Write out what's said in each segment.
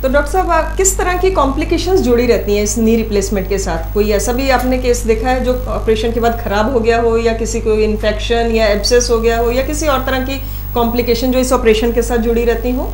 तो डॉक्टर साहब, किस तरह की कॉम्प्लिकेशंस जुड़ी रहती हैं इस नी रिप्लेसमेंट के साथ? कोई ऐसा भी आपने केस देखा है जो ऑपरेशन के बाद खराब हो गया हो, या किसी को इन्फेक्शन या एब्सेस हो गया हो, या किसी और तरह की कॉम्प्लिकेशन जो इस ऑपरेशन के साथ जुड़ी रहती हो?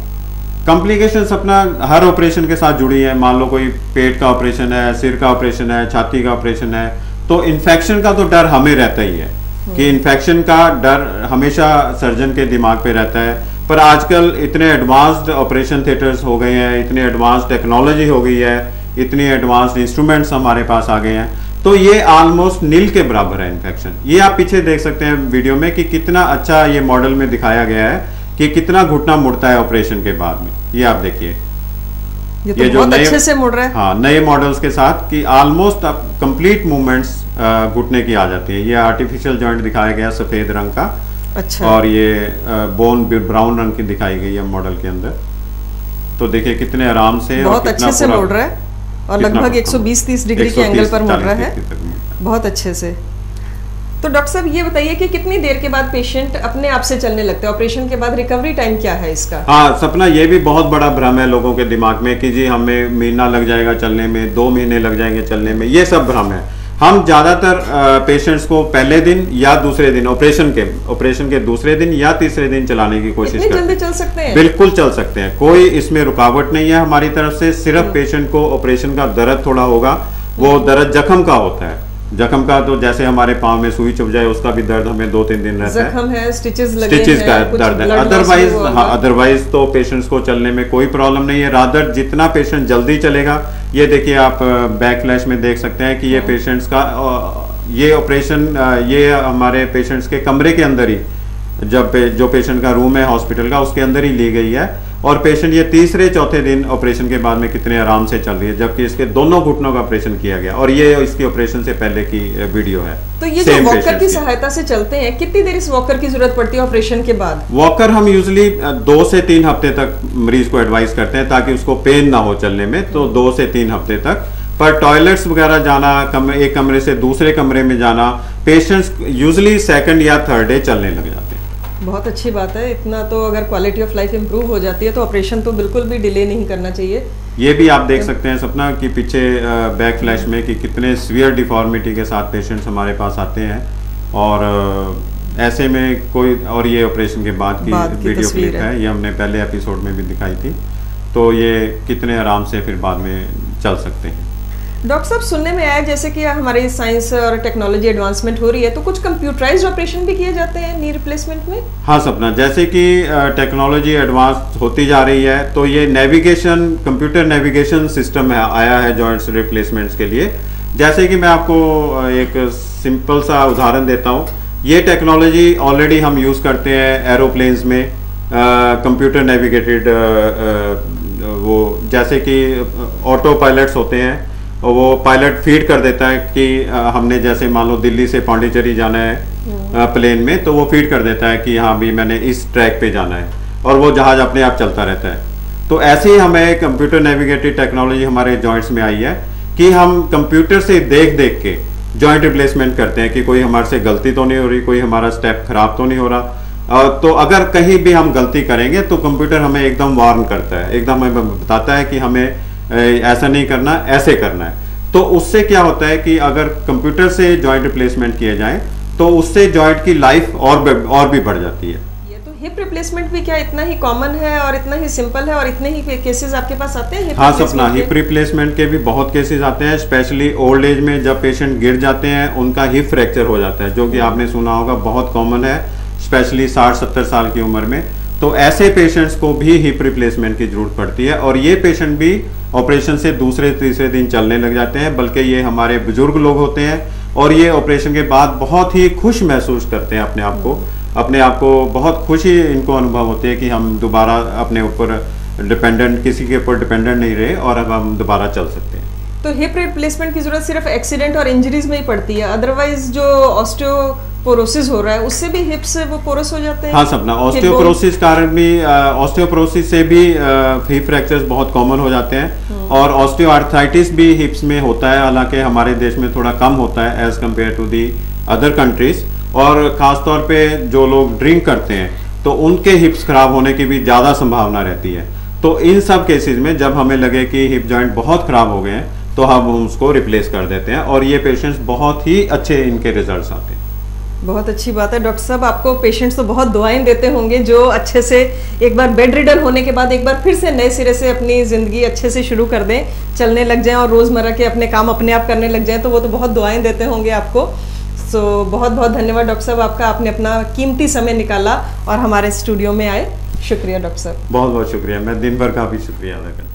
कॉम्प्लिकेशंस अपना हर ऑपरेशन के साथ जुड़ी है। मान लो कोई पेट का ऑपरेशन है, सिर का ऑपरेशन है, छाती का ऑपरेशन है, तो इन्फेक्शन का तो डर हमें रहता ही है कि इन्फेक्शन का डर हमेशा सर्जन के दिमाग पे रहता है। पर आजकल इतने एडवांस्ड ऑपरेशन थिएटर्स हो गए हैं, इतनी एडवांस टेक्नोलॉजी हो गई है, इतनी एडवांस्ड इंस्ट्रूमेंट्स हमारे पास आ गए हैं, तो ये ऑलमोस्ट नील के बराबर है इन्फेक्शन। ये आप पीछे देख सकते हैं वीडियो में कि कितना अच्छा ये मॉडल में दिखाया गया है कि कितना घुटना मुड़ता है ऑपरेशन के बाद में। ये आप देखिए, ये तो बहुत अच्छे से मुड़ रहा है। हाँ, नए मॉडल्स के साथ कि ऑलमोस्ट कंप्लीट मूवमेंट्स घुटने की आ जाती है। ये आर्टिफिशियल जॉइंट दिखाया गया सफेद रंग का। अच्छा। और ये बोन ब्राउन रंग की दिखाई गई है मॉडल के अंदर। तो देखिए कितने आराम से बहुत अच्छे से मुड़ रहा है, और लगभग 120-130 डिग्री के एंगल पर मुड़ रहा है, बहुत अच्छे से। तो डॉक्टर साहब, ये बताइए कि कितनी देर के बाद पेशेंट अपने आप से चलने लगते हैं? ऑपरेशन के बाद रिकवरी टाइम क्या है इसका? हाँ सपना, ये भी बहुत बड़ा भ्रम है लोगों के दिमाग में कि जी हमें महीना लग जाएगा चलने में, 2 महीने लग जाएंगे चलने में। ये सब भ्रम है। हम ज्यादातर पेशेंट्स को पहले दिन या दूसरे दिन, ऑपरेशन के दूसरे दिन या तीसरे दिन चलाने की कोशिश करते हैं। जल्दी चल सकते हैं? बिल्कुल चल सकते हैं, कोई इसमें रुकावट नहीं है हमारी तरफ से। सिर्फ पेशेंट को ऑपरेशन का दर्द थोड़ा होगा, वो दर्द जख्म का होता है। जख्म का तो जैसे हमारे पाँव में सुई चुभ जाए उसका भी दर्द हमें 2-3 दिन रहता है। जख्म है, स्टिचेस लगे हैं, स्टिचेस का दर्द है। अदरवाइज तो पेशेंट्स को चलने में कोई प्रॉब्लम नहीं है। रादर जितना पेशेंट जल्दी चलेगा, ये देखिए आप बैक फ्लैश में देख सकते हैं कि ये पेशेंट्स का ये ऑपरेशन ये हमारे पेशेंट्स के कमरे के अंदर ही, जो पेशेंट का रूम है हॉस्पिटल का, उसके अंदर ही ली गई है। और पेशेंट ये तीसरे चौथे दिन ऑपरेशन के बाद में कितने आराम से चल रही है, जबकि इसके दोनों घुटनों का ऑपरेशन किया गया। और ये इसकी ऑपरेशन से पहले की वीडियो है। तो ये जो वॉकर की सहायता से चलते हैं, कितनी देर इस वॉकर की जरूरत पड़ती है ऑपरेशन के बाद? वॉकर हम यूजली 2 से 3 हफ्ते तक मरीज को एडवाइस करते हैं ताकि उसको पेन ना हो चलने में, तो 2 से 3 हफ्ते तक। पर टॉयलेट्स वगैरह जाना, एक कमरे से दूसरे कमरे में जाना, पेशेंट्स यूजली 2nd या 3rd डे चलने लग जाते हैं। बहुत अच्छी बात है। इतना तो अगर क्वालिटी ऑफ लाइफ इंप्रूव हो जाती है तो ऑपरेशन तो बिल्कुल भी डिले नहीं करना चाहिए। ये भी आप देख सकते हैं सपना कि पीछे बैक फ्लैश में कि कितने सीवियर डिफॉर्मिटी के साथ पेशेंट्स हमारे पास आते हैं। और ऐसे में कोई, और ये ऑपरेशन के बाद की वीडियो क्लिप है, ये हमने पहले एपिसोड में भी दिखाई थी। तो ये कितने आराम से फिर बाद में चल सकते हैं। डॉक्टर साहब, सुनने में आया जैसे कि हमारी साइंस और टेक्नोलॉजी एडवांसमेंट हो रही है, तो कुछ कंप्यूटराइज्ड ऑपरेशन भी किए जाते हैं नी रिप्लेसमेंट में? हाँ सपना, जैसे कि टेक्नोलॉजी एडवांस होती जा रही है, तो ये नेविगेशन, कंप्यूटर नेविगेशन सिस्टम आया है जॉइंट्स रिप्लेसमेंट्स के लिए। जैसे कि मैं आपको एक सिंपल सा उदाहरण देता हूँ। ये टेक्नोलॉजी ऑलरेडी हम यूज़ करते हैं एरोप्लेन्स में, कंप्यूटर नेविगेटेड, वो जैसे कि ऑटो पायलट्स होते हैं, और वो पायलट फीड कर देता है कि हमने जैसे मान लो दिल्ली से पांडिचेरी जाना है प्लेन में, तो वो फीड कर देता है कि हाँ भी मैंने इस ट्रैक पे जाना है, और वो जहाज अपने आप चलता रहता है। तो ऐसे ही हमें कंप्यूटर नेविगेटेड टेक्नोलॉजी हमारे जॉइंट्स में आई है कि हम कंप्यूटर से देख देख के जॉइंट रिप्लेसमेंट करते हैं कि कोई हमारे से गलती तो नहीं हो रही, कोई हमारा स्टेप खराब तो नहीं हो रहा। तो अगर कहीं भी हम गलती करेंगे तो कंप्यूटर हमें एकदम वार्न करता है, एकदम हमें बताता है कि हमें ऐसा नहीं करना, ऐसे करना है। तो उससे क्या होता है कि अगर कंप्यूटर से जॉइंट रिप्लेसमेंट किए जाए तो उससे जॉइंट की लाइफ और भी बढ़ जाती है। ये तो हिप रिप्लेसमेंट भी क्या इतना ही कॉमन है और इतना ही सिंपल है, और इतने ही केसेस आपके पास आते हैं? हाँ सपना, हिप रिप्लेसमेंट के भी बहुत केसेस आते हैं, स्पेशली ओल्ड एज में जब पेशेंट गिर जाते हैं, उनका हिप फ्रैक्चर हो जाता है, जो कि आपने सुना होगा बहुत कॉमन है, स्पेशली 60-70 साल की उम्र में। तो ऐसे पेशेंट्स को भी हिप रिप्लेसमेंट की जरूरत पड़ती है, और ये पेशेंट भी ऑपरेशन से दूसरे तीसरे दिन चलने लग जाते हैं। बल्कि ये हमारे बुजुर्ग लोग होते हैं, और ये ऑपरेशन के बाद बहुत ही खुश महसूस करते हैं अपने आप को बहुत खुशी इनको अनुभव होती है कि हम दोबारा अपने ऊपर डिपेंडेंट, किसी के ऊपर डिपेंडेंट नहीं रहे, और अब हम दोबारा चल सकते हैं। तो हिप रिप्लेसमेंट की जरूरत सिर्फ एक्सीडेंट और इंजरीज में ही पड़ती है? अदरवाइज जो ऑस्टियोपोरोसिस हो रहा है उससे भी हिप्स वो पोरस हो जाते हैं? हाँ सपना, ऑस्टियोपोरोसिस कारण भी, ऑस्टियोपोरोसिस से भी हिप फ्रैक्चर्स बहुत कॉमन हो जाते हैं। और ऑस्टियोआर्थराइटिस भी हिप्स में होता है, हालांकि हमारे देश में थोड़ा कम होता है as compare to the other countries. और खासतौर पे जो लोग ड्रिंक करते हैं तो उनके हिप्स खराब होने की भी ज़्यादा संभावना रहती है। तो इन सब केसेस में जब हमें लगे कि हिप जॉइंट बहुत खराब हो गए हैं तो हम उसको रिप्लेस कर देते हैं और ये पेशेंट्स बहुत ही अच्छे इनके रिजल्ट्स आते हैं। बहुत अच्छी बात है डॉक्टर साहब, आपको पेशेंट्स तो बहुत दुआएं देते होंगे जो अच्छे से एक बार बेड रिडन होने के बाद एक बार फिर से नए सिरे से अपनी ज़िंदगी अच्छे से शुरू कर दें, चलने लग जाएं और रोज़मर्रा के अपने काम अपने आप करने लग जाएं, तो वो तो बहुत दुआएं देते होंगे आपको। सो बहुत बहुत धन्यवाद डॉक्टर साहब आपका, आपने अपना कीमती समय निकाला और हमारे स्टूडियो में आए। शुक्रिया डॉक्टर साहब। बहुत बहुत शुक्रिया, मैं दिन भर का भी शुक्रिया अदा करता हूँ।